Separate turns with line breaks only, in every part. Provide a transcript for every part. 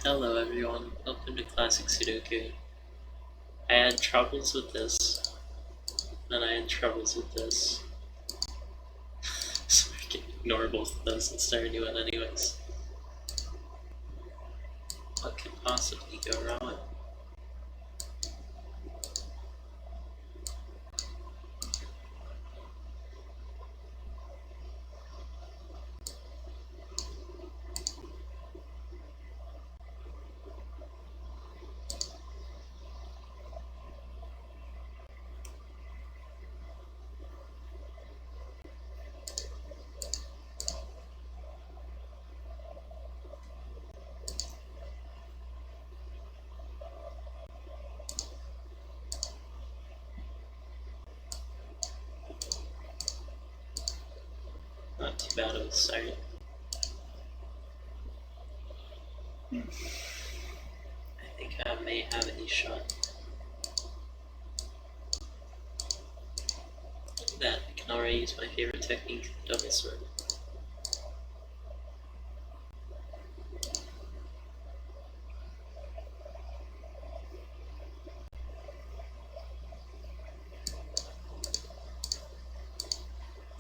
Hello everyone, welcome to Classic Sudoku. I had troubles with this, and I had troubles with this. So I can ignore both of those and start a new one anyways. What could possibly go wrong? Not too bad of a start. I think I may have a shot. Look at that, I can already use my favorite technique, the double sword.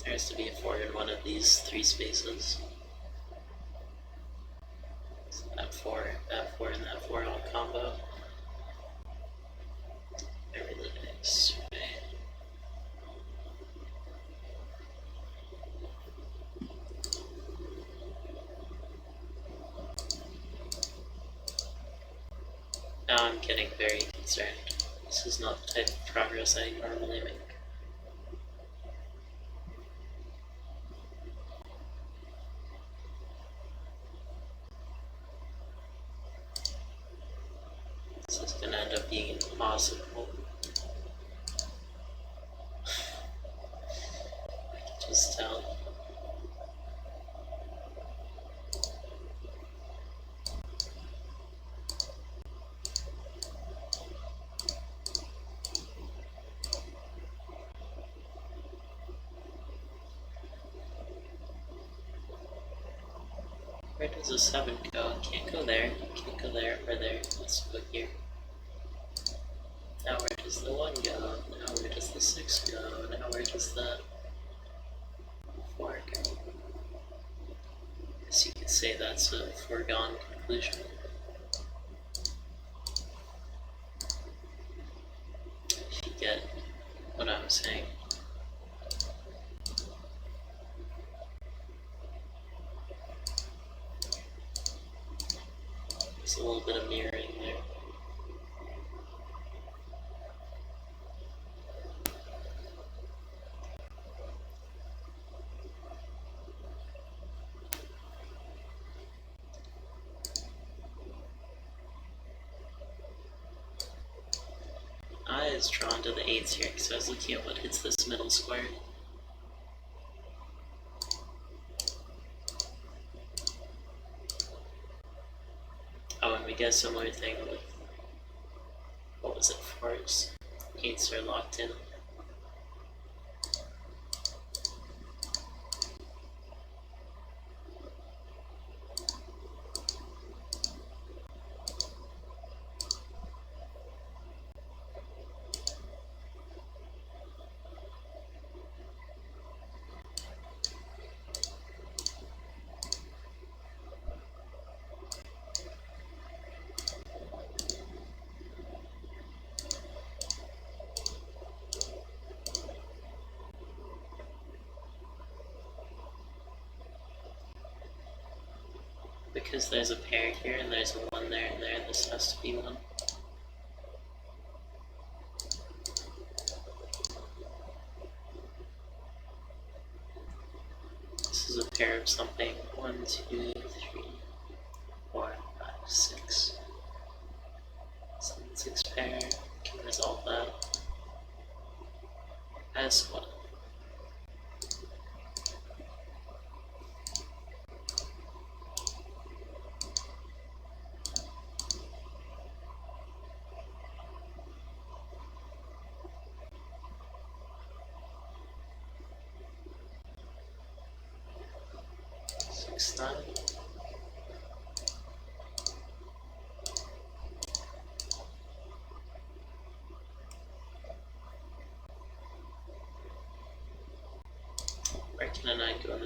There has to be a 4 in one of these 3 spaces. So that 4, and that 4 all combo. Really nice. Now I'm getting very concerned. This is not the type of progress I normally make. This is gonna end up being impossible. I can just tell. Where does the 7 go? Can't go there, can't go there, or there. Let's go here. Now where does the 1 go? Now where does the 6 go? Now where does the 4 go? I guess you could say that's a foregone conclusion. If you get what I'm saying. There's a little bit of mirroring there. I is drawn to the 8s here because I was looking at what hits this middle square. Oh, and we get a similar thing with, what was it, 4s? 8s are locked in. Because there's a pair here and there's a 1 there and there, this has to be 1. This is a pair of something. 1, 2, 3, 4, 5, 6. 7, 6 pair. Can resolve that. As 1. Next time.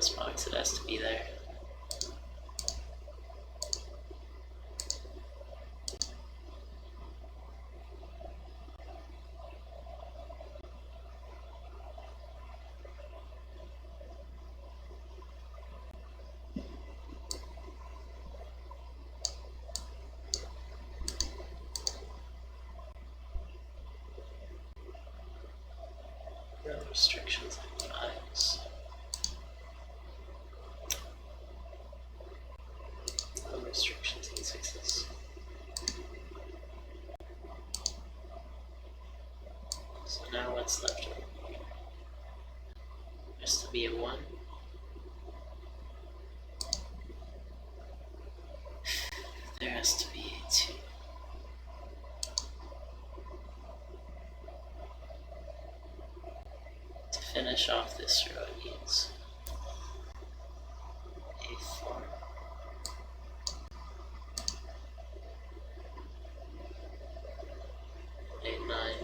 this box, it has to be there. No restrictions on files. No restrictions on sixes. So now what's left? Has to be a 1. There has to be a 2. To finish off this row, it needs a 4. A 9.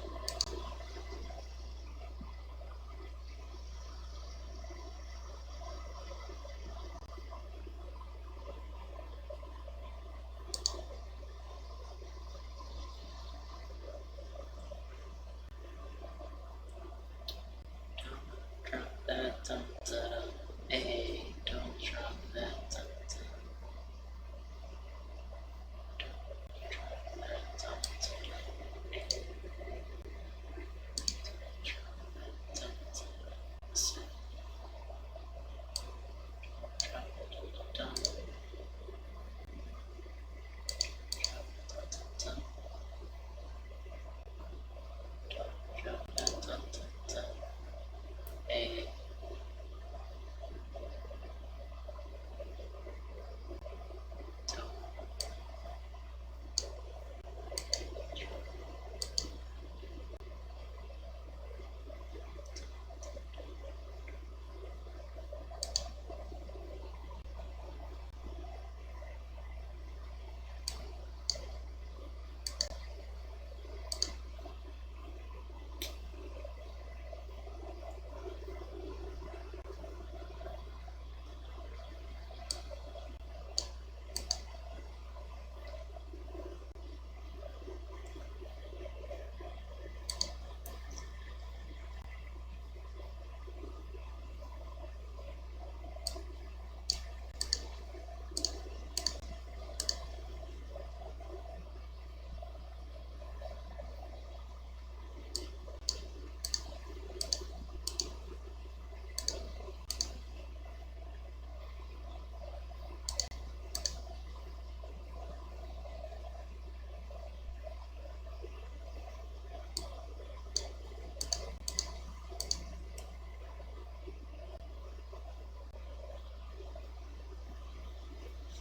Drop that, dun, da, da. A, don't drop that, dun, da. Don't drop that, dun, da. A, don't drop that, dun, da. 7, drop it, dun, dun. Drop it, dun, dun, dun. Don't drop that, dun, dun, dun. A, don't.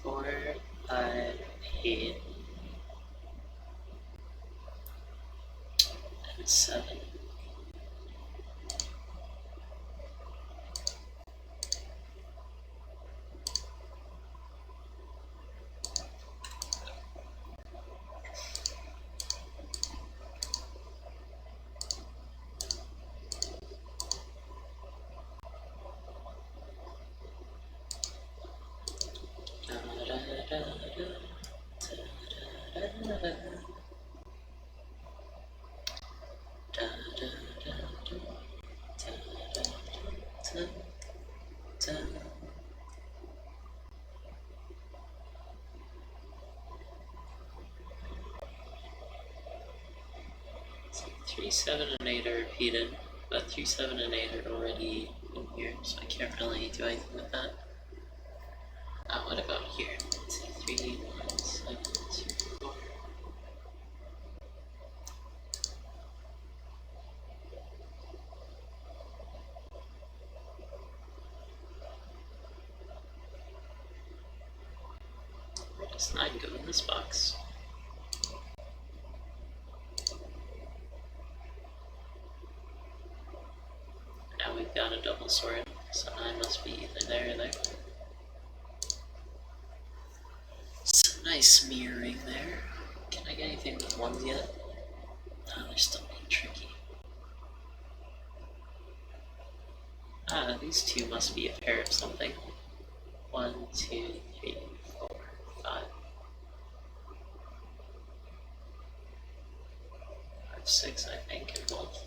4, 5, 8, and 7. Da, da, da, da, da, da, da, da. Da, da, da, da, da, da, da, da. 3, 7, and 8 are repeated, but 3, 7, and 8 are already in here, so I can't really do anything with that. What about here? Let's see, 3, 1, 7, 2, 4. Where does 9 go in this box? Now we've got a double sword, so 9 must be either there or there. Some nice mirroring there. Can I get anything with 1s yet? No, they're still being tricky. Ah, these two must be a pair of something. 1, 2, 3, 4, 5. 6, I think, in both.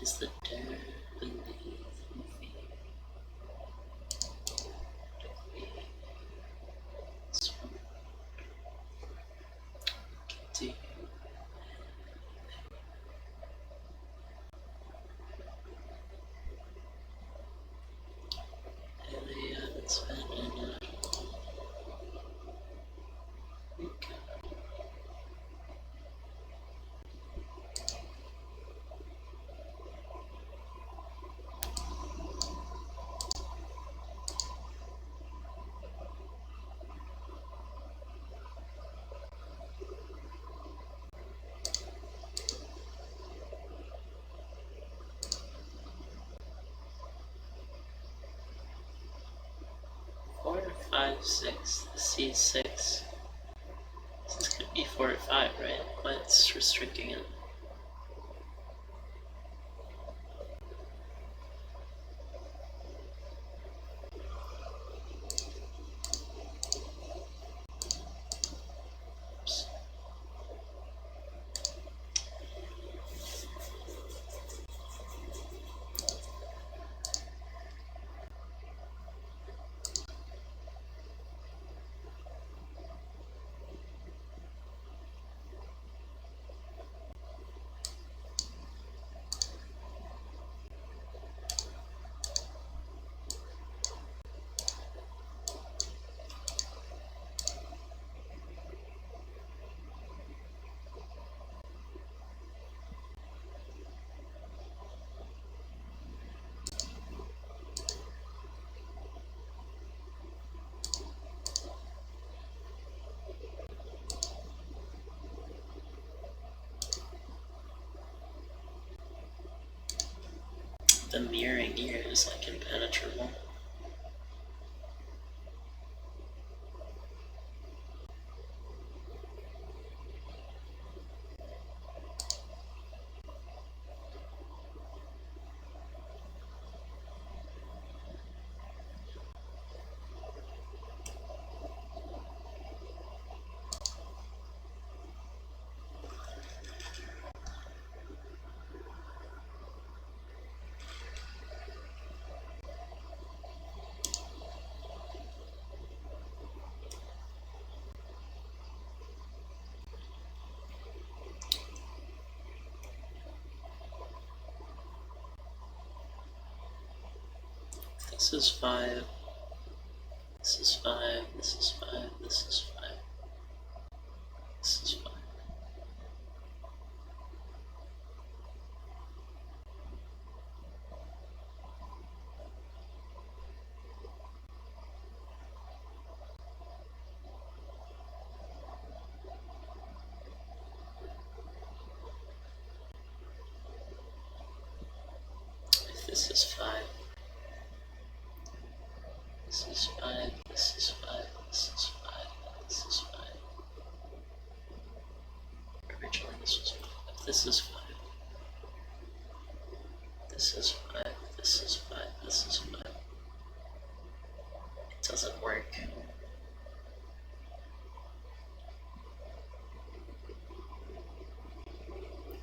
Is the dirt beneath my feet? Do really haven't spent enough. We got 4, 5, 6. The C is 6. This could be 4 or 5, right? What's restricting it? Oops. The mirroring here is like impenetrable. This is 5. This is 5. This is 5. This is 5. This is 5. If this is 5. This is 5. This is 5. This is 5. This is 5. Originally this was 5. If this is 5. This is 5. This is 5. This is 5. It doesn't work.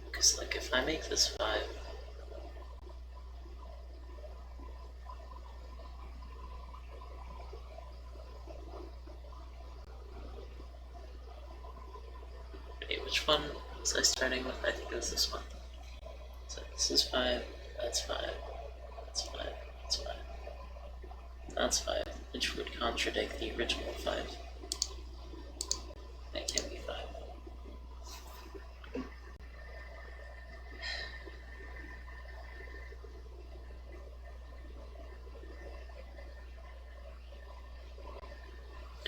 Because like if I make this 5. Wait, which one was I starting with? I think it was this one. So this is 5, that's 5, that's 5, that's 5. That's 5, which would contradict the original 5. That can't be 5.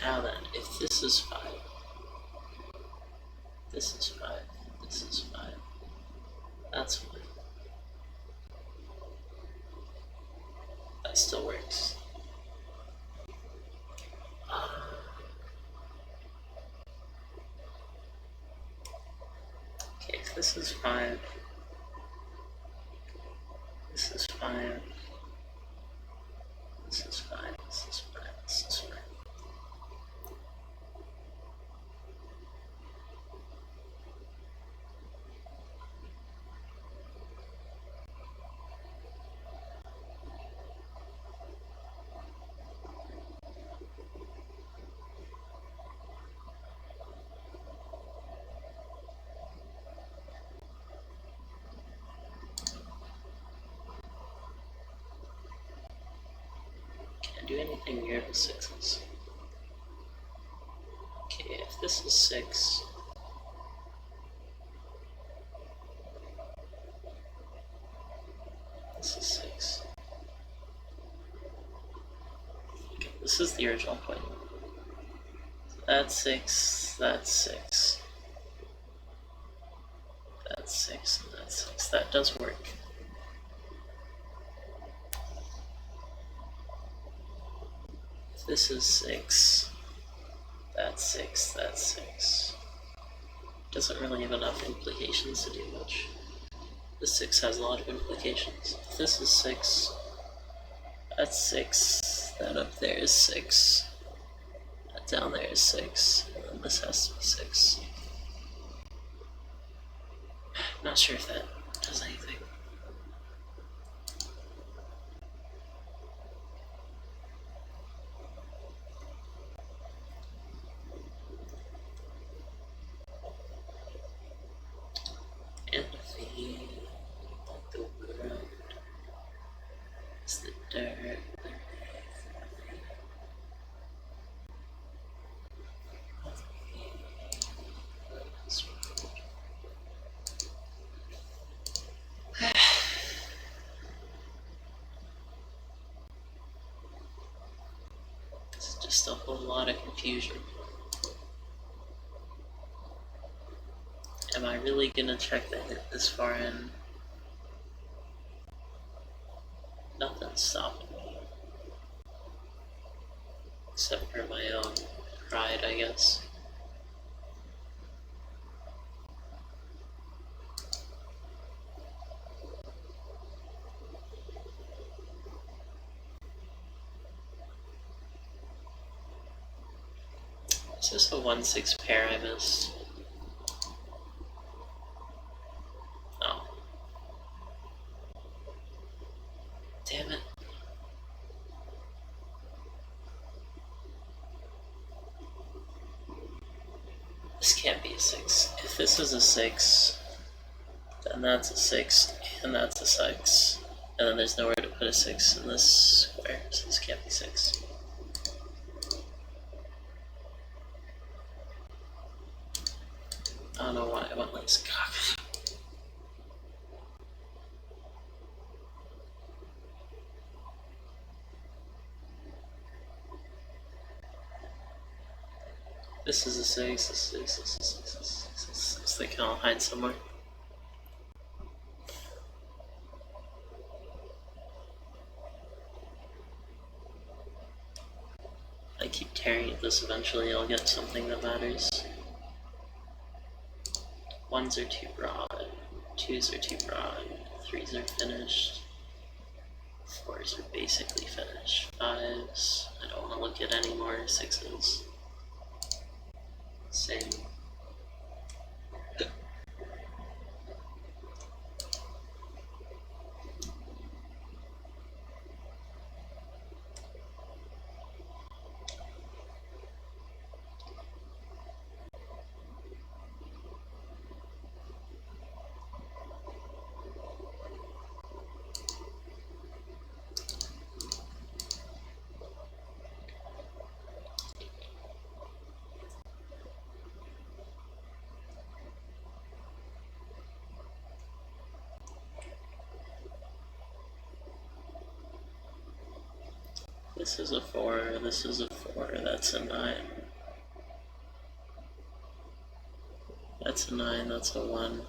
Now then, if this is 5, this is 5, this is 5, that's 5. That still works. Okay, if this is 5, this is 5, this is 5, this is 5, this is 5. Can't do anything weird with 6s. Okay, if this is 6, this is 6. Okay, this is the original point. So that's 6, that's 6. That's 6, and that's 6. That does work. If this is 6, that's 6, that's 6. Doesn't really have enough implications to do much. The 6 has a lot of implications. If this is 6, that's 6. That up there is 6. That down there is 6. And then this has to be 6. I'm not sure if that does anything. And the world is the dirt. It's just a whole lot of confusion. Am I really gonna check the hit this far in? Nothing's stopping me. Except for my own pride, I guess. Is this a 1-6 pair I missed? Oh. Damn it. This can't be a 6. If this is a 6, then that's a 6, and that's a 6. And then there's nowhere to put a 6 in this square, so this can't be 6. I don't know why I went like this. This is a 6, this is a 6, this is a 6, this is a 6. They can all hide somewhere. I keep tearing at this, eventually I'll get something that matters. 1s are too broad, 2s are too broad, 3s are finished, 4s are basically finished, 5s, I don't want to look at any more 6s. Same. This is a 4, this is a 4, that's a 9. That's a 9, that's a 1.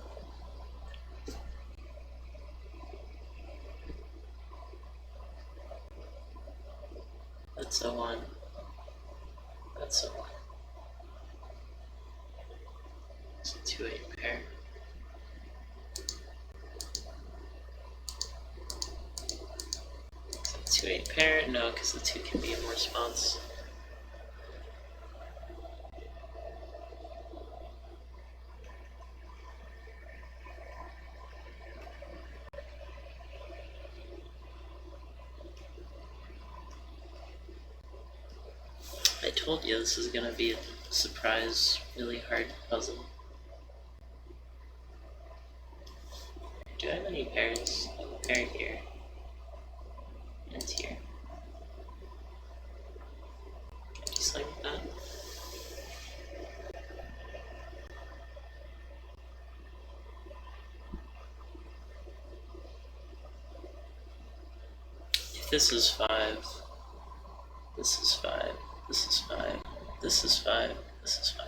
That's a 1. That's a 1. It's a 2-8 pair. Is it a 2-8 pair? No, because the 2 can be in more spots. I told you this is gonna be a surprise, really hard puzzle. Do I have any pairs? I have a pair here. And here. Just like that. If this is 5, this is 5, this is 5, this is 5, this is 5.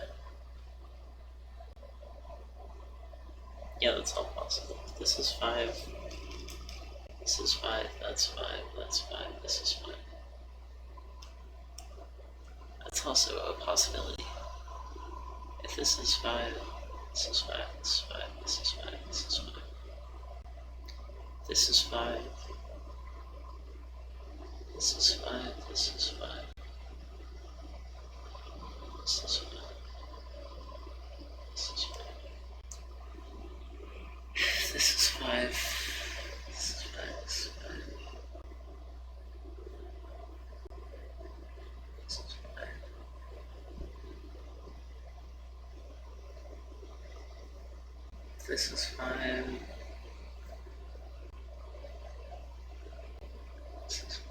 Yeah, that's all possible. This is 5, this is 5, that's 5, that's 5, this is 5. That's also a possibility. If this is 5, this is 5, this is 5, this is 5, this is 5. This is 5. This is 5, this is 5. This is 5. This is 5. This is 5. This is 5, this is 5. This is 5. This is 5. This is 5.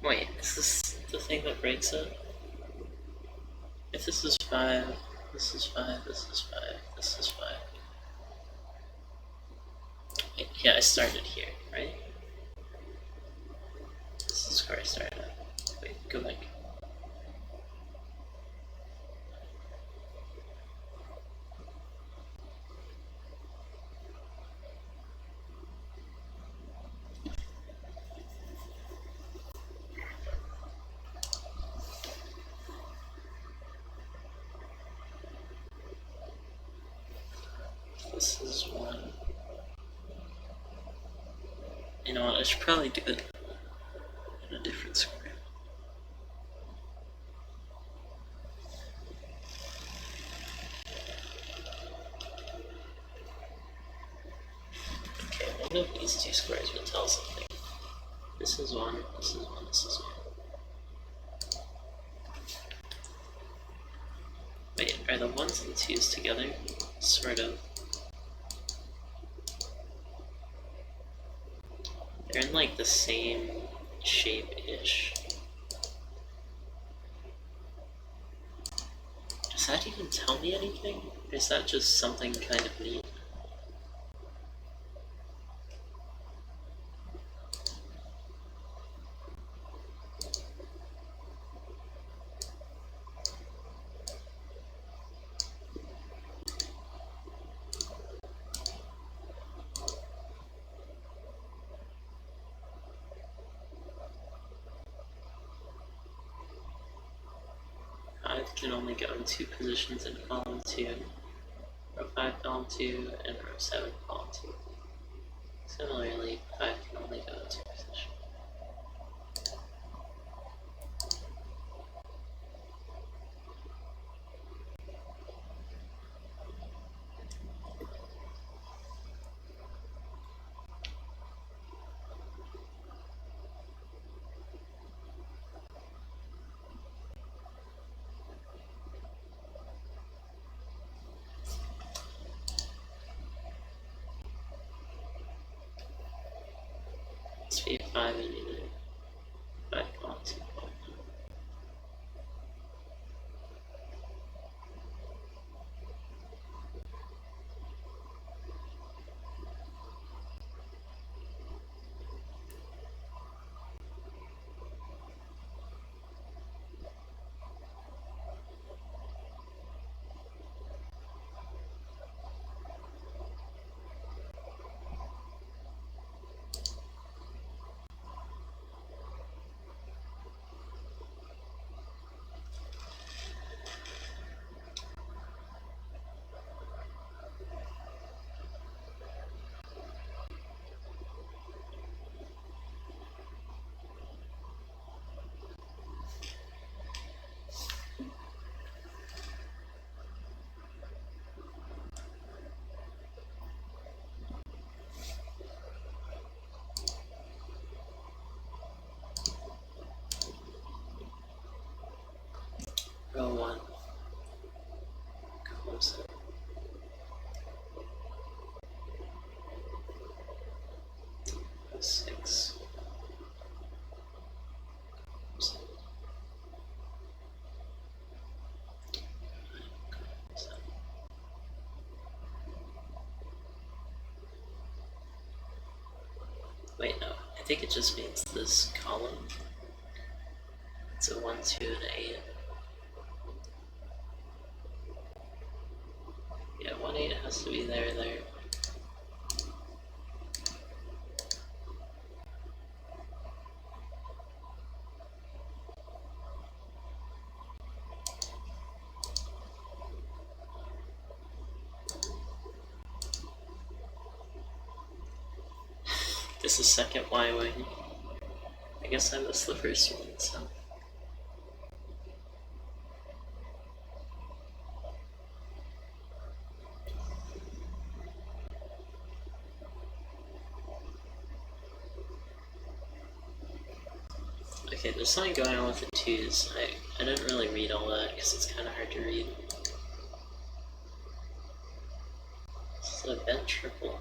Wait, is this the thing that breaks it? If this is 5, this is 5, this is 5, this is 5. Wait, yeah, I started here, right? This is where I started at. Wait, go back. This is 1. You know what, I should probably do it in a different square. Okay, one of these two squares will tell something. This is 1, this is 1, this is 1. Wait, are the 1s and 2s together? Sort of. They're in like the same shape-ish. Does that even tell me anything? Or is that just something kind of neat? Can only go in 2 positions in column 2, row 5 column 2, and row 7 column 2. Similarly, 5 can only go in 2 positions. Let's be 5 in either 5 column 2. Row 1. Close it. Row 6. Close it. Close it. Wait, no. I think it just means this column. It's a 1, 2, and 8. Yeah, 1, 8 has to be there. This is second Y-wing. I guess I missed the first one, so. Okay, there's something going on with the 2s. I didn't really read all that because it's kind of hard to read. This is a bent triple.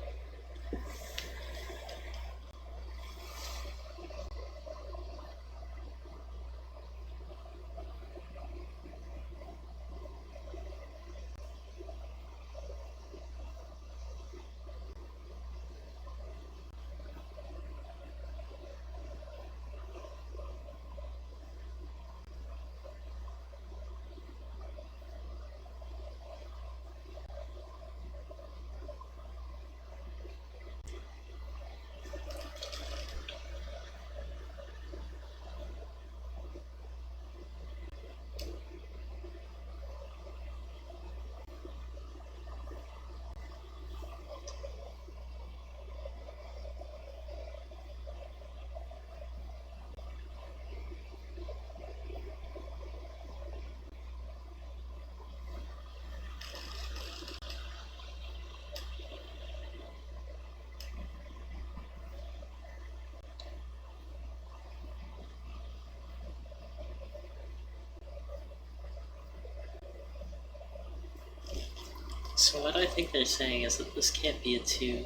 So what I think they're saying is that this can't be a 2.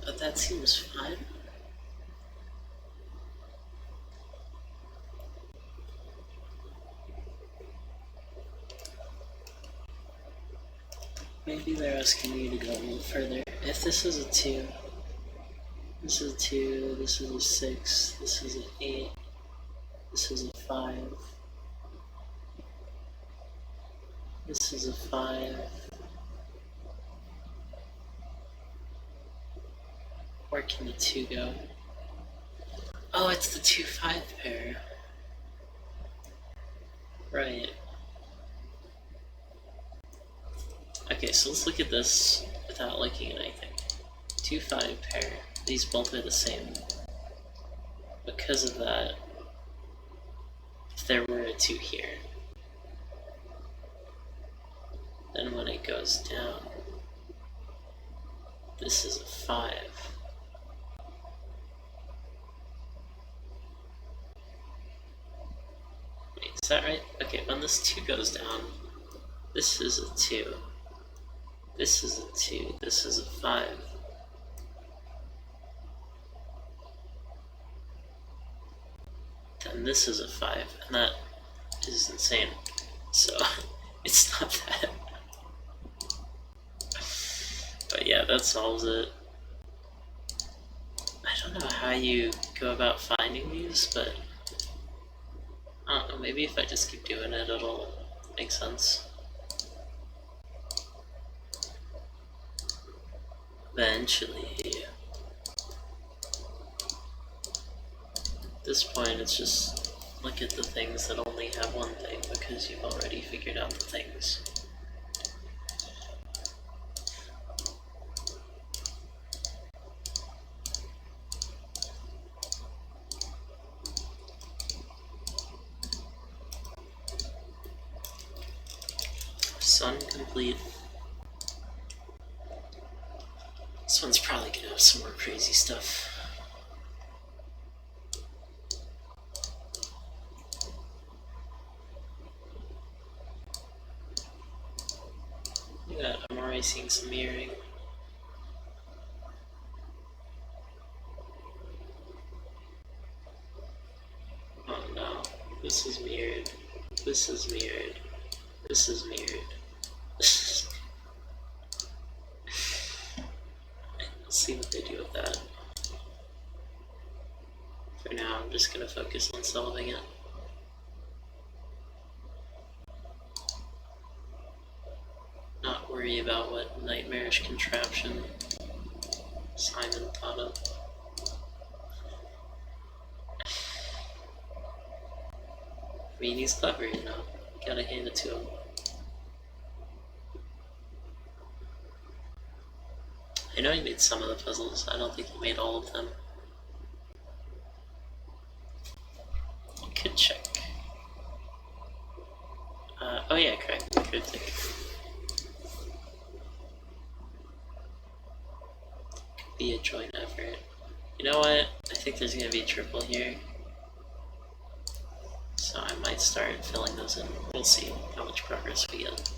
But that seems fine. Maybe they're asking me to go a little further. If this is a 2, this is a 2, this is a 6, this is an 8, this is a 5, this is a 5, where can the 2 go? Oh, it's the 2-5 pair. Right. Okay, so let's look at this without looking at anything. 2-5 pair. These both are the same. Because of that, if there were a 2 here, then when it goes down, this is a 5. Wait, is that right? Okay, when this 2 goes down, this is a 2. This is a 2. This is a 5. Then this is a 5, and that is insane. So, it's not that. But yeah, that solves it. I don't know how you go about finding these, but I don't know, maybe if I just keep doing it, it'll make sense. Eventually. At this point, it's just look at the things that only have one thing because you've already figured out the things. Sun complete. This one's probably gonna have some more crazy stuff. am I seeing some mirroring? Oh no, this is mirrored. This is mirrored. This is mirrored. Let's see what they do with that. For now, I'm just gonna focus on solving it. Not worry about what nightmarish contraption Simon thought of. I mean, he's clever, you know. Gotta hand it to him. I know he made some of the puzzles. I don't think he made all of them. Could check. Oh yeah, correct. Cryptic. Could be a joint effort. You know what? I think there's gonna be a triple here. So I might start filling those in. We'll see how much progress we get.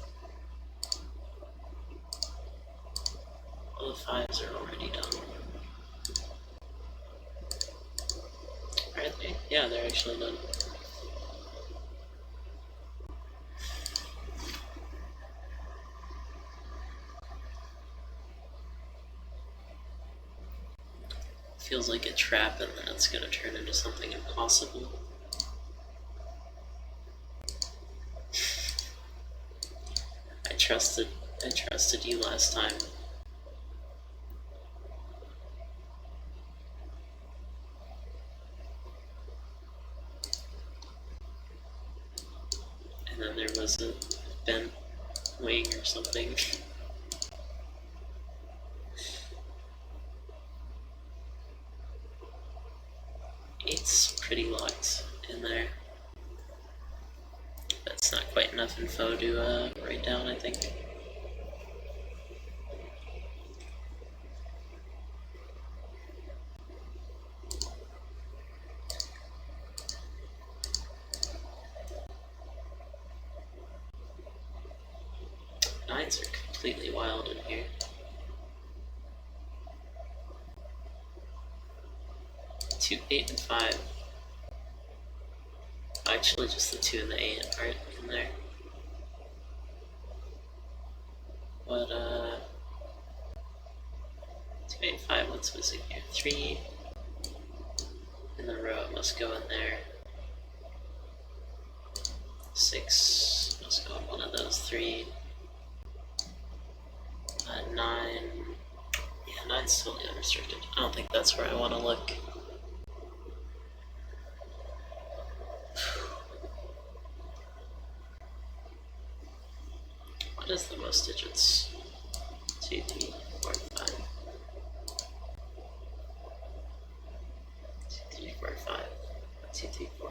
All the 5s are already done. Are they? Yeah, they're actually done. Feels like a trap, and then it's gonna turn into something impossible. I trusted you last time. And then there was a bent wing or something. It's pretty locked in there. That's not quite enough info to write down, I think. Nines are completely wild in here. Two, 8, and 5. Actually, just the 2 and the 8 aren't in there. But, 2, 8, 5, what's missing here? 3 in the row must go in there. 6 must go in one of those 3. 9. Yeah, 9's totally unrestricted. I don't think that's where I want to look. What is the most digits? 2, 3, 4, 5. 2, 3, 4, 5. 2, 3, 4.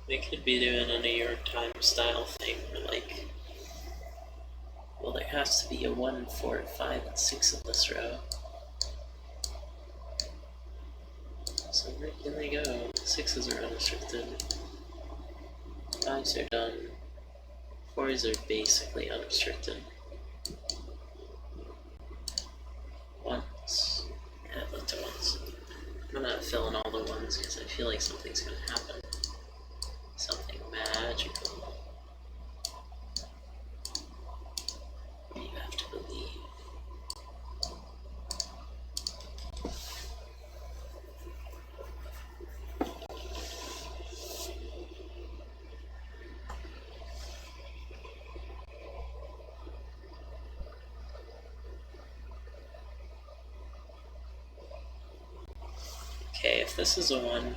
They could be doing a New York Times style thing where, like, well, there has to be a 1, 4, 5, and 6 in this row. So where can they go? 6s are unrestricted. 5s are done. 4s are basically unrestricted. 1s. Yeah, I've looked at 1s. I'm gonna fill in all the 1s because I feel like something's gonna happen. Something magical. You have to believe. Okay, if this is a 1,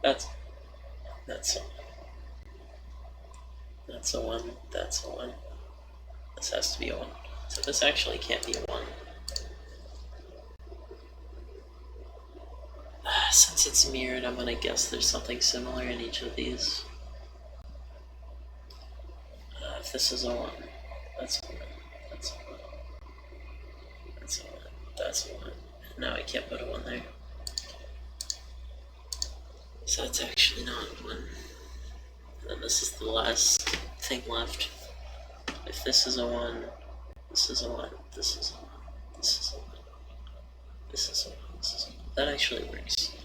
that's a 1. That's a 1. That's a 1. This has to be a 1. So this actually can't be a 1. Since it's mirrored, I'm gonna guess there's something similar in each of these. if this is a 1, that's a 1, that's a 1, that's a 1, that's a 1. Now I can't put a 1 there. So it's actually not 1. And then this is the last thing left. If this is a 1, this is a 1, this is a 1, this is a 1, this is a 1, this is a 1. That actually works.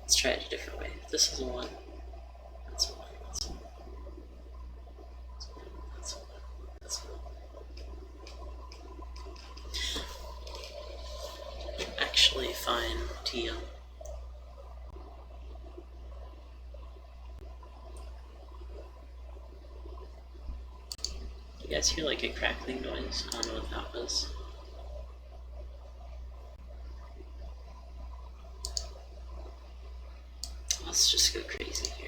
Let's try it a different way. If this is a 1, that's a 1, that's a 1, that's a 1, that's a 1. Actually, fine, TM. You guys hear like a crackling noise? I don't know what that was. Let's just go crazy here.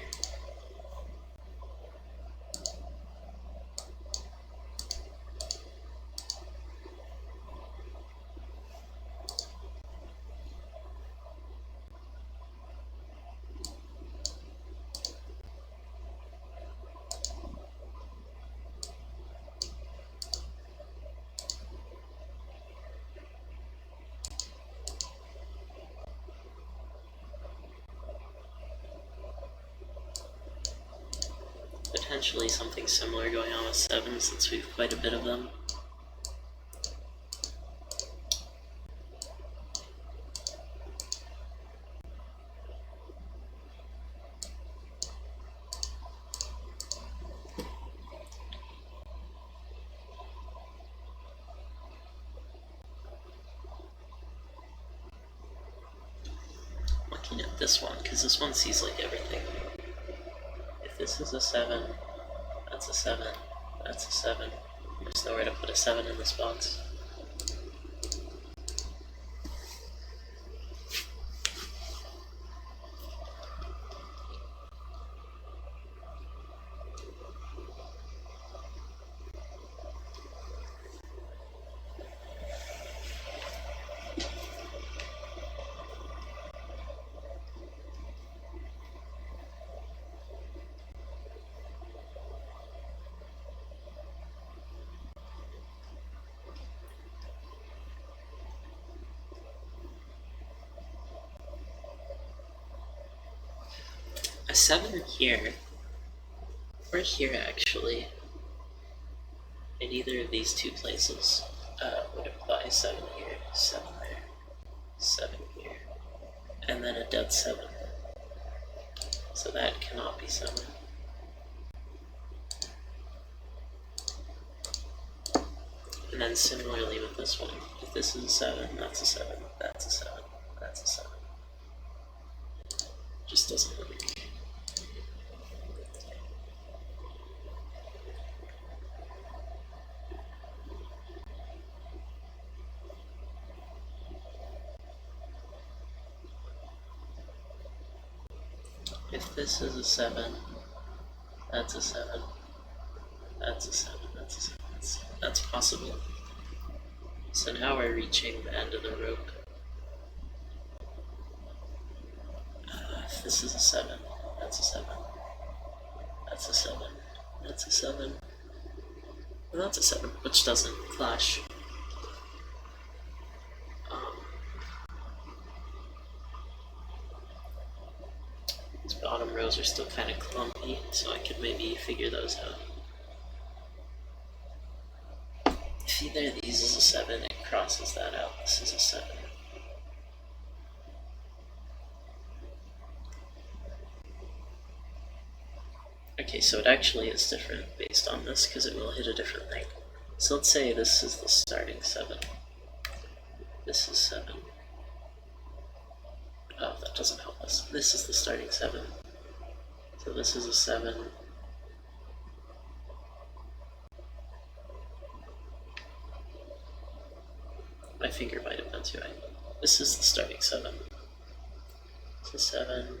Potentially something similar going on with 7 since we have quite a bit of them. Looking at this one, because this one sees like everything. If this is a 7, that's a 7, that's a 7. There's nowhere to put a 7 in this box. A 7 here, or here actually, in either of these two places, would imply 7 here, 7 there, 7 here, and then a dead 7. So that cannot be 7. And then similarly with this one, if this is a 7, that's a 7, that's a 7, that's a 7. Just doesn't work. If this is a 7, that's a 7, that's a 7, that's a 7, that's possible. So now we're reaching the end of the rope. If this is a 7, that's a 7, that's a 7, that's a 7, and that's a 7, which doesn't clash. These bottom rows are still kind of clumpy, so I could maybe figure those out. If either of these is a 7, it crosses that out. This is a 7. Okay, so it actually is different based on this because it will hit a different thing. So let's say this is the starting 7. This is 7. Oh, that doesn't help us. This is the starting 7. So this is a 7. My finger might have been too high. This is the starting 7. So 7.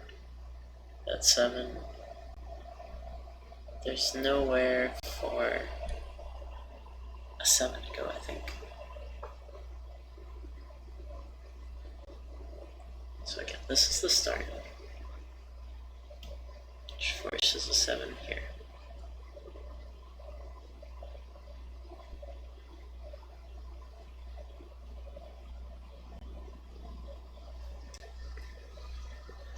That's 7. There's nowhere for a 7 to go, I think. So again, this is the start, which forces a 7 here.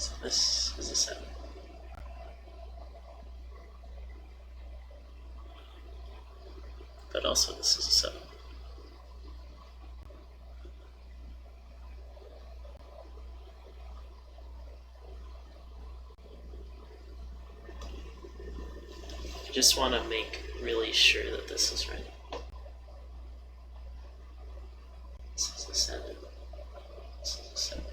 So this is a 7. But also this is a 7. I just want to make really sure that this is right. This is a 7. This is a 7.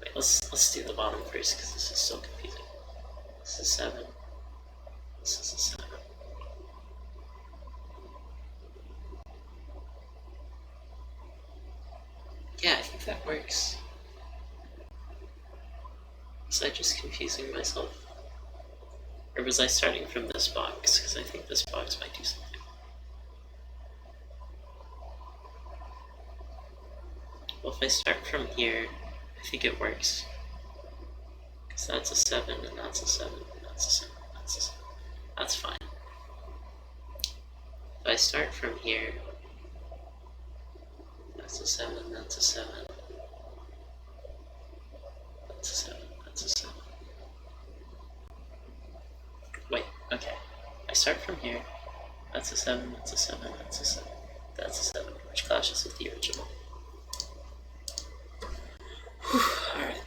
Wait, let's do the bottom first because this is so confusing. This is 7. This is a 7. Yeah, I think that works. Was I just confusing myself? Or was I starting from this box? Because I think this box might do something. Well, if I start from here, I think it works. Because that's a 7, and that's a 7, and that's a 7, that's a 7. That's fine. If I start from here, that's a 7, that's a 7. That's a 7, that's a 7. Wait, okay. I start from here. That's a 7, that's a 7, that's a 7. That's a 7, which clashes with the original. Alright.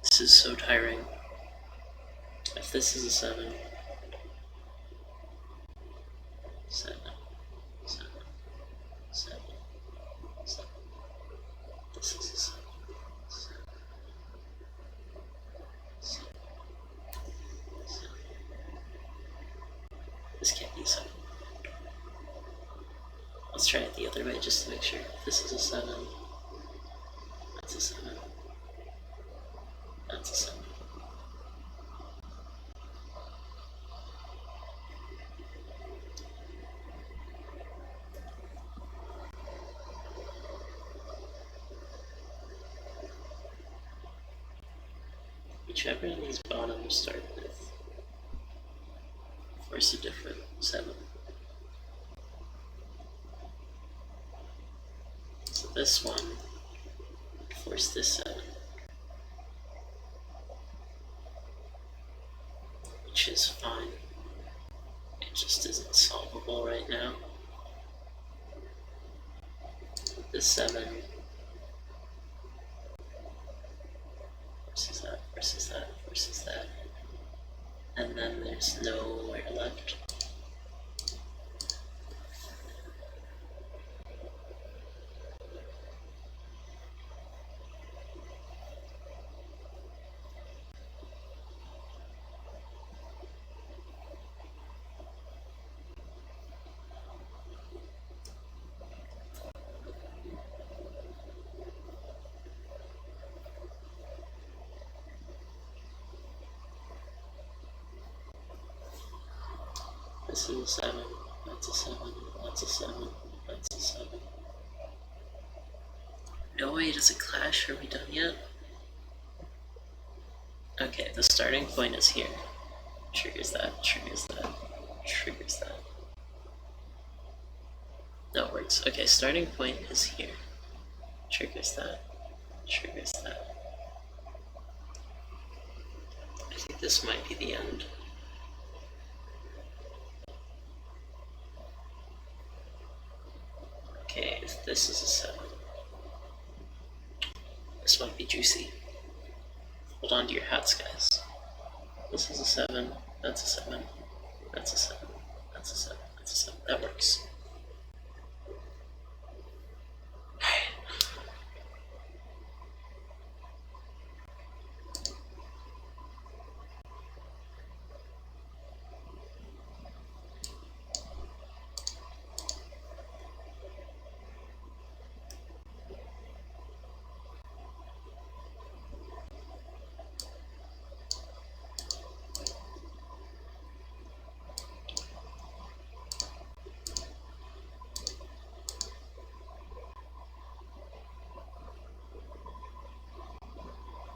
This is so tiring. If this is a 7, 7, 7, 7, 7. This is a 7, 7, 7, 7. This can't be a 7. Let's try it the other way just to make sure. If this is a 7, that's a 7. That's a 7. Whichever of these bottoms start with, force a different 7. So this one, force this 7. Which is fine. It just isn't solvable right now. This 7 versus that, versus that, versus that. And then there's nowhere left. This is a 7, that's a 7, that's a 7, that's a 7. No way, does it clash? Are we done yet? Okay, the starting point is here. Triggers that, triggers that, triggers that. No, it works. Okay, starting point is here. Triggers that, triggers that. I think this might be the end. Okay, if this is a 7, this might be juicy. Hold on to your hats, guys. This is a 7, that's a 7, that's a 7, that's a 7, that's a 7. That works.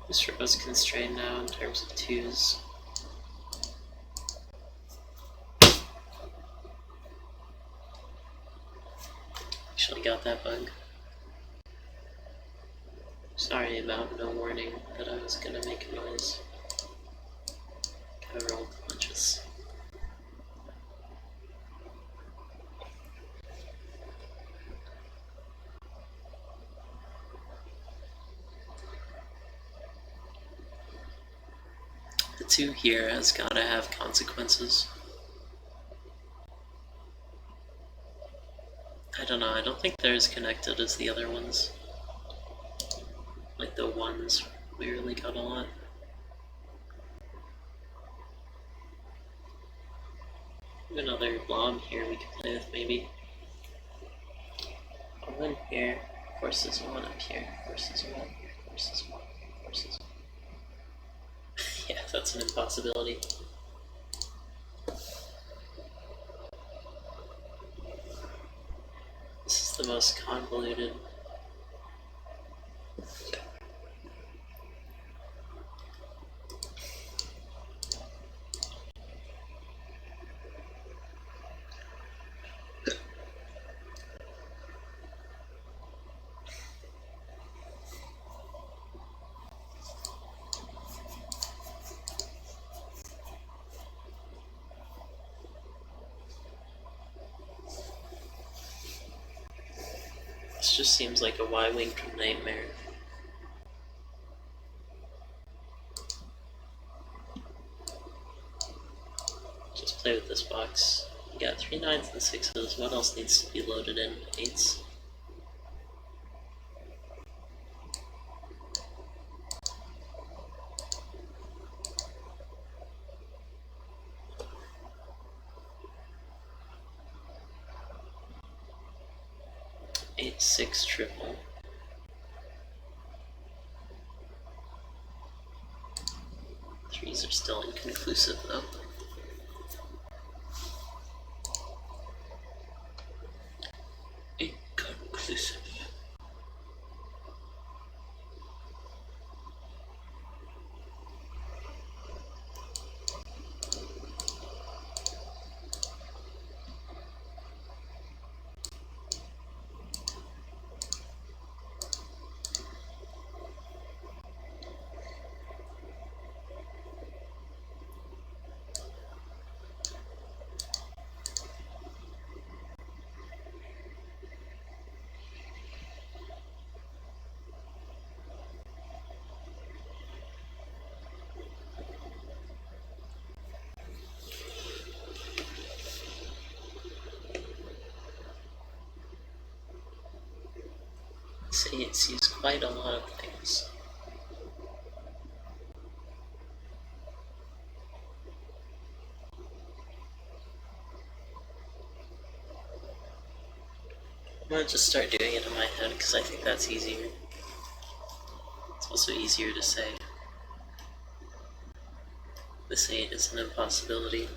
This row is constrained now in terms of 2s. actually got that bug. Sorry about no warning that I was gonna make a noise. Gotta roll punches. The 2 here has gotta have consequences. I don't know, I don't think they're as connected as the other ones. Like the 1s we really got a lot. Another blob here we can play with maybe. 1 here, forces 1 up here, forces 1 here, forces 1, forces 1. Yeah, that's an impossibility. This is the most convoluted. This just seems like a Y-winged nightmare. Just play with this box. You got 3 9s and 6s. What else needs to be loaded in? 8s. Eight, 6 triple. Threes are still inconclusive though. Inconclusive. See, it sees quite a lot of things. I'm gonna just start doing it in my head because I think that's easier. It's also easier to say. This 8 is an impossibility.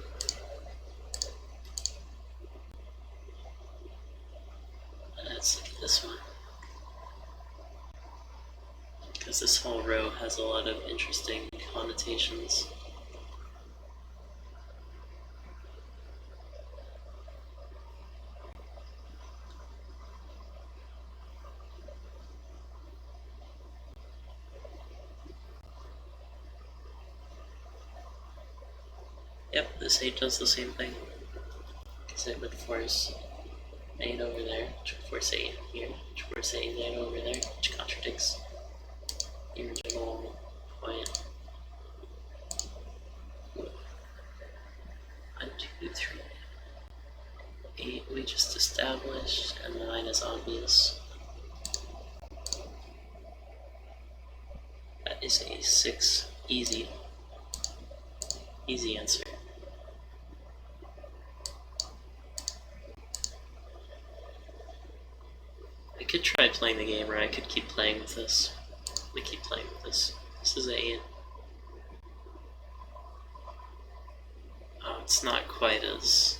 Let's look at this one. Because this whole row has a lot of interesting connotations. Yep, this 8 does the same thing. Because it would force 8 over there, which would force 8 here, which would force 8 over there, which contradicts the original point. 1, 2, 3. 8 we just established, and 9 is obvious. That is a 6. Easy. Easy answer. I could try playing the game, or I could keep playing with this. We keep playing with this. This is 8. Oh, it's not quite as...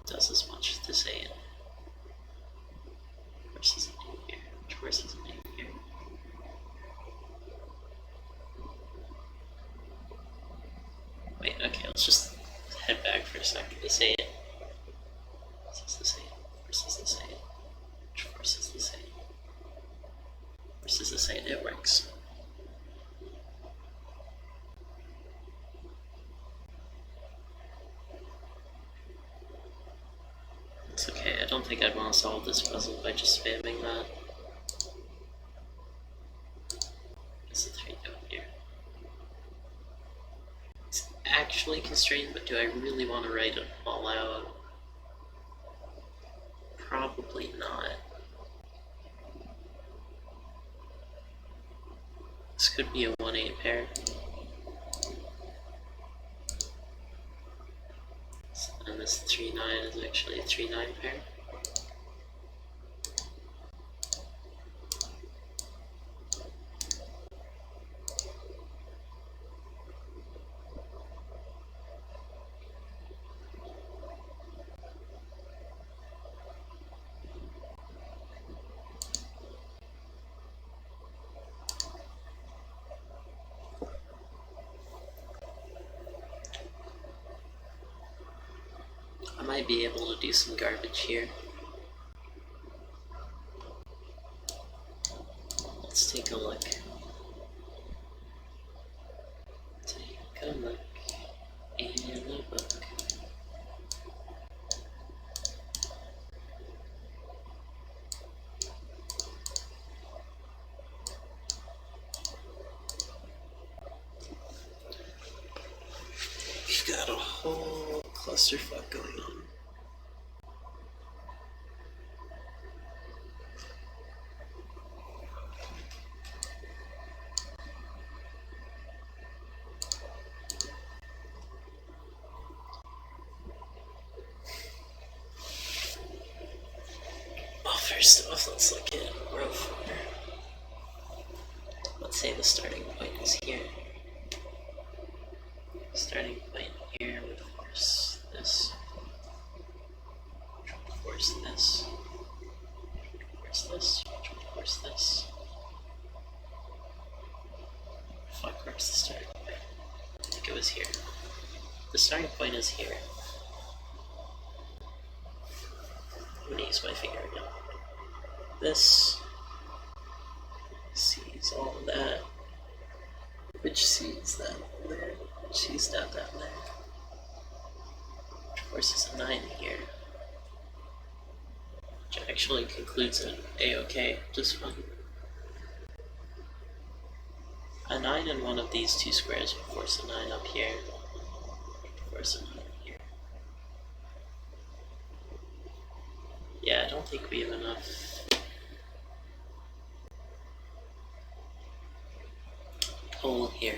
does as much as this 8. Versus an 8 here. Which versus an 8 here. Wait, okay, let's just head back for a second. This 8. This is this 8. It's okay, I don't think I'd want to solve this puzzle by just spamming that. What's the 3 down here? It's actually constrained, but do I really want to write it all out? Probably not. This could be a 1-8 pair. And this 3-9 is actually a 3-9 pair. I might be able to do some garbage here. Let's take a look. Take a look in the book. We've got a whole clusterfuck going on. First off, let's look at row 4. Let's say the starting point is here. Starting point here would force this. Force this. Force this. Force this. Fuck, where's the starting point? I think it was here. The starting point is here. I'm gonna use my finger again. This sees all of that, which sees that there, which sees that there, which forces a 9 here, which actually concludes an A-OK, just fine. A 9 in one of these two squares will force a 9 up here, force a 9 here. Yeah, I don't think we have enough. Hole here.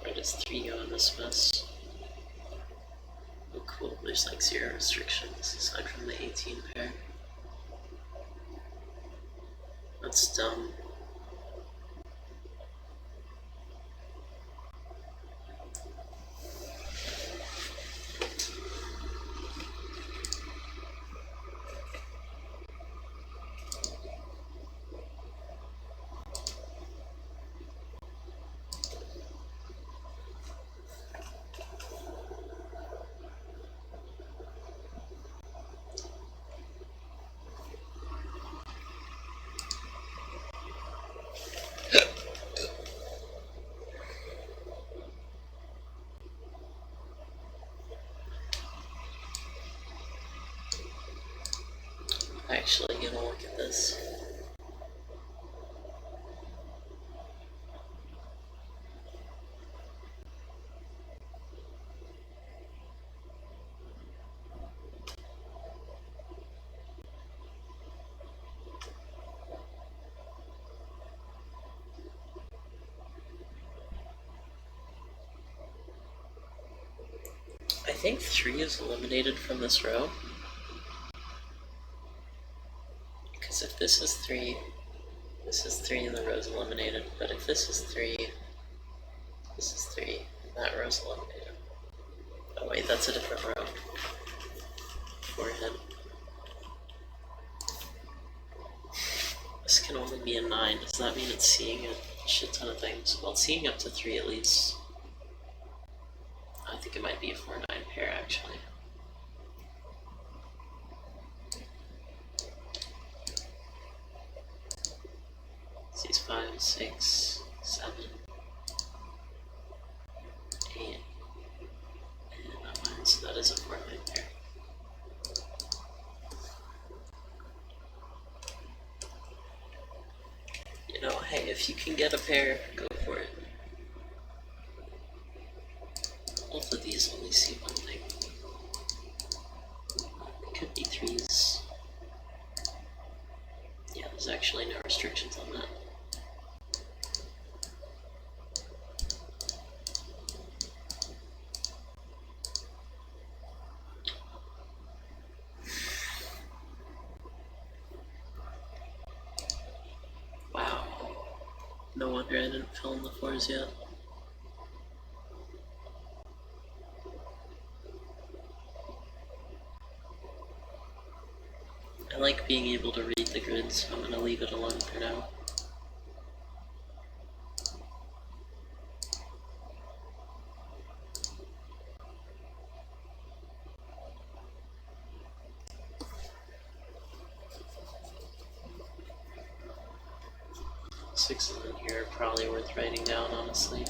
Where does 3 go in this mess? Oh cool, there's like 0 restrictions aside from the 18 pair. That's dumb. Actually gonna look at this. I think 3 is eliminated from this row. Because if this is 3 and the row's eliminated. But if this is 3, this is 3, and that row's eliminated. Oh wait, that's a different row. Forehead. This can only be a 9. Does that mean it's seeing a shit ton of things? Well, it's seeing up to 3 at least. I think it might be a 4-9 pair, actually. These 5, 6, 7, 8, and a 9, so that is a 4-9 pair. You know, hey, if you can get a pair, go for it. Both of these only see one thing. It could be 3s. Yeah, there's actually no restrictions on that. Wow. No wonder I didn't fill in the 4s yet. I like being able to read the grid, so I'm going to leave it alone for now. Sixes in here are probably worth writing down, honestly.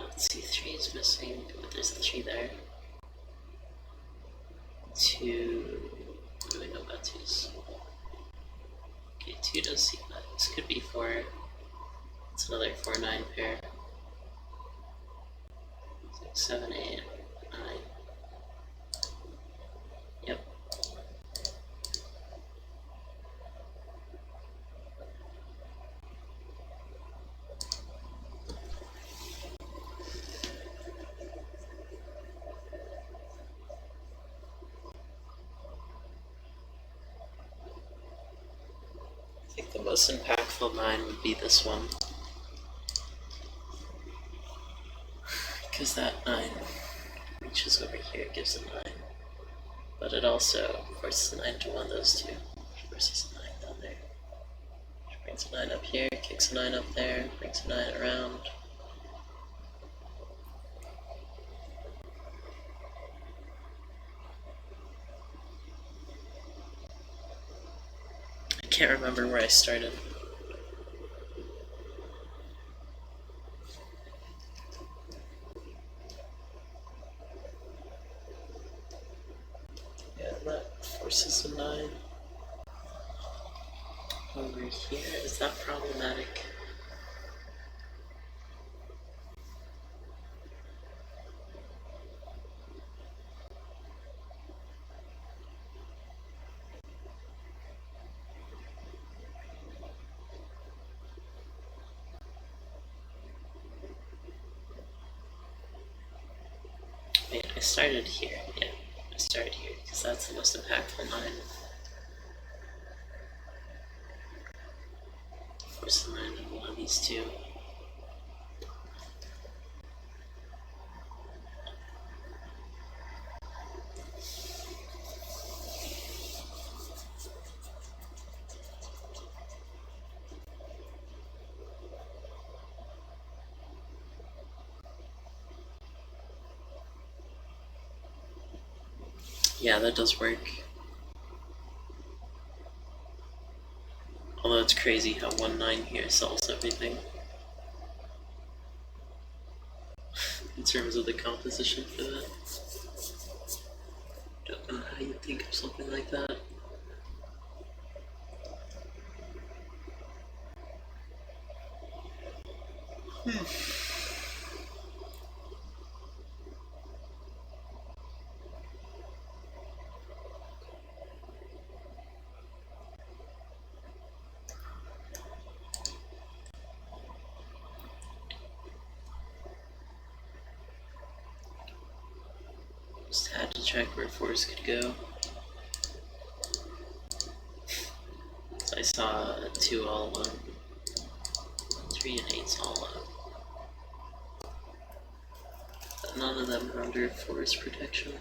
Let's see, 3 is missing, but there's a 3 there. 2. What do we know about 2s? Okay, 2 does seem that. This could be 4. It's another 4-9 pair. 6, 7, 8, 9. Yep. I think the most impactful 9 would be this one. Because that 9 reaches over here, gives a 9. But it also forces a 9 to one of those two. Forces a 9 down there. Brings a 9 up here, kicks a 9 up there, brings a 9 around. I can't remember where I started. Yeah, that forces a 9. Over here, is that problematic? Wait, I started here. Yeah, I started here because that's the most impactful 9. Force the 9 on one of these two. Yeah, that does work. Although it's crazy how 1-9 here solves everything. In terms of the composition for that. Don't know how you'd think of something like that. Just had to check where 4s could go. So I saw a 2 all alone. 3 and 8's all alone. None of them are under forest protection.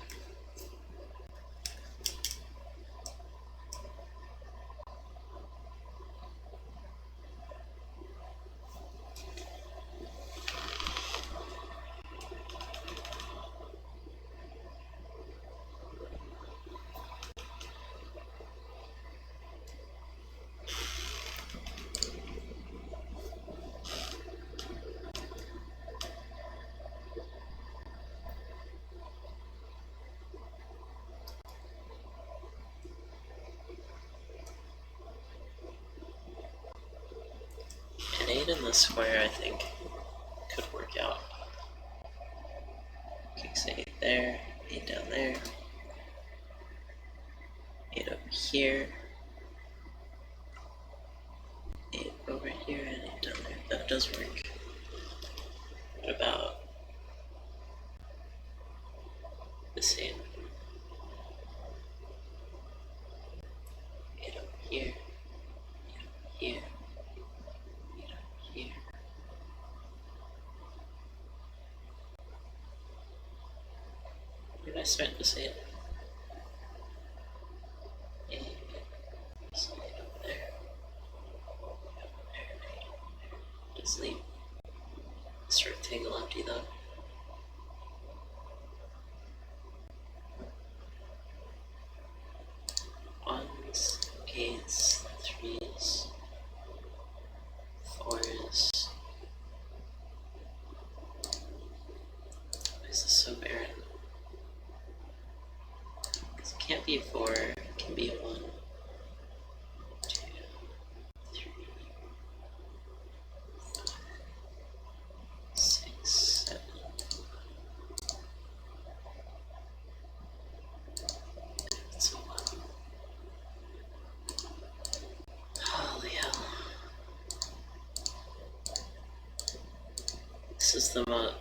An 8 in the square, I think, could work out. Kicks 8 there, 8 down there, 8 over here, 8 over here, and 8 down there. That does work. What about the same? 8 over here, 8 over here, 8 over here. Where did I start this 8? 8, so 8 over there, 8 over there, just leave this rectangle empty though. Ones, 8s, 3s, 4s. Why is this so barren? Because it can't be a 4, it can be a 1, 2, 3, 5, 6, 7. It's a 1. Holy hell.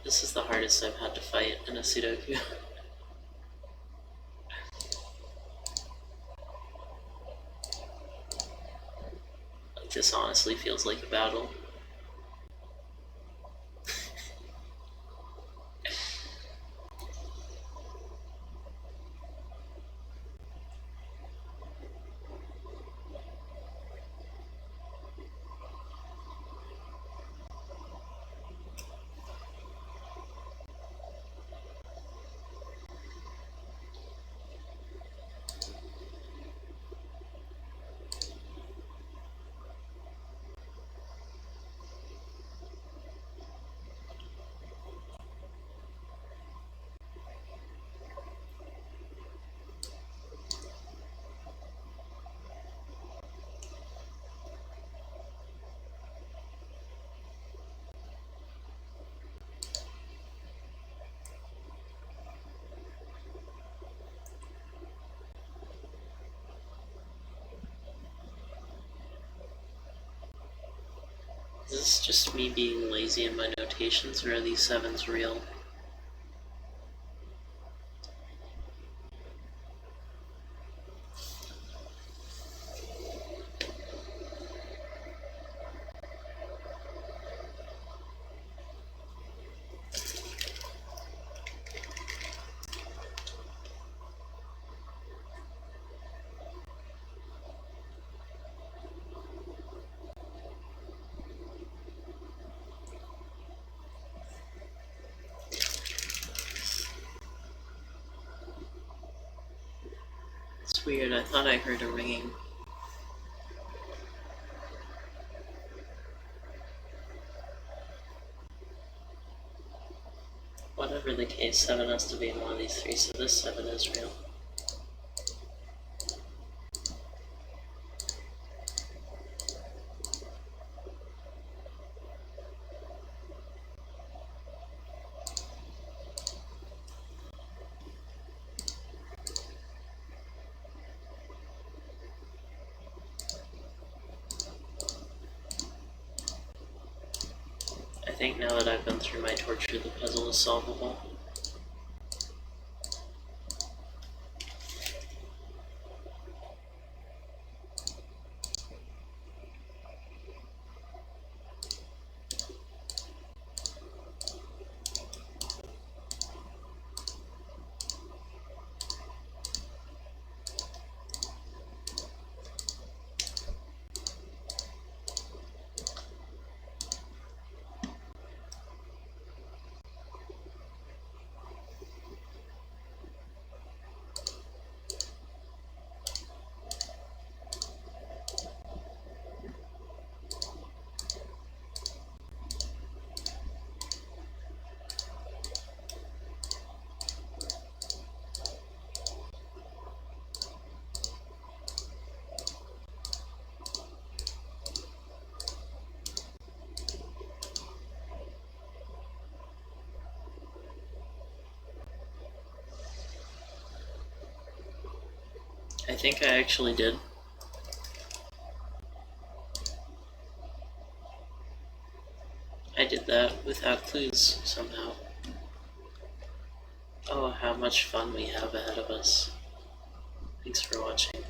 This is the hardest I've had to fight in a Sudoku. Like, this honestly feels like a battle. Is this just me being lazy in my notations, or are these 7s real? It's weird, I thought I heard a ringing. Whatever the case, 7 has to be in one of these 3, so this 7 is real. I think now that I've been through my torture, the puzzle is solvable. think I actually did. I did that without clues somehow. Oh, how much fun we have ahead of us. Thanks for watching.